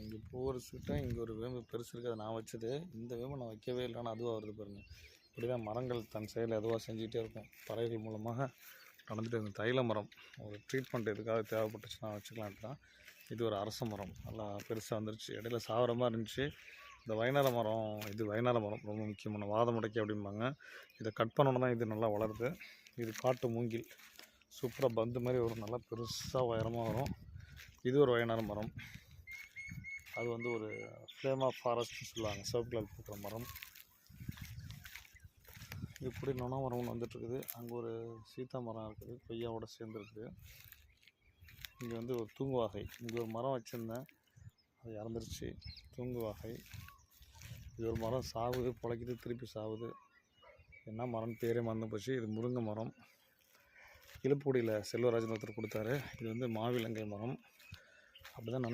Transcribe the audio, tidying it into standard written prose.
இங்கே பூ வரிசைக்கிட்ட இங்கே ஒரு வேம்பு பெருசு இருக்குது, அதை நான் வச்சது. இந்த வேம்பு நான் வைக்கவே இல்லை, ஆனால் அதுவாக வருது பாருங்கள். இப்படி தான் மரங்கள் தன் செயல் எதுவாக செஞ்சுக்கிட்டே இருக்கும். பறவைகள் மூலமாக நடந்துட்டு இந்த தைல மரம் ஒரு ட்ரீட்மெண்ட் எதுக்காக தேவைப்பட்டுச்சுன்னா வச்சுக்கலான்ட்டு தான். இது ஒரு அரச மரம் நல்லா பெருசாக வந்துருச்சு. இடையில சாவர மாதிரி இருந்துச்சு. இந்த வைனார மரம், இது வைனார மரம் ரொம்ப முக்கியமான வாத முடைக்கி அப்படிம்பாங்க. இதை கட் பண்ணோன்னு தான் இது நல்லா வளருது. இது காட்டு மூங்கில், சூப்பராக பந்து மாதிரி ஒரு நல்லா பெருசாக உயரமாக வரும். இது ஒரு வைனார மரம். அது வந்து ஒரு ஃப்ளேம் ஆஃப் ஃபாரஸ்ட்னு சொல்லுவாங்க, சிவப்பு கலர் பூக்கிற மரம். இப்படி நொண மரம் ஒன்று வந்துட்டுருக்குது. அங்கே ஒரு சீத்தா மரம் இருக்குது, கொய்யாவோட சேர்ந்துருக்குது. இங்கே வந்து ஒரு தூங்குவாகை, இங்கே ஒரு மரம் வச்சுருந்தேன், அது இறந்துருச்சு. தூங்குவாகை இது ஒரு மரம் சாகுது, பிழைக்குது, திருப்பி சாகுது. என்ன மரம்னு பேரே மறந்து போச்சு. இது முருங்கை மரம். இழுப்புடியில் செல்வராஜன் ஒருத்தர் கொடுத்தாரு. இது வந்து மாவிலங்கை மரம். அப்படி தான்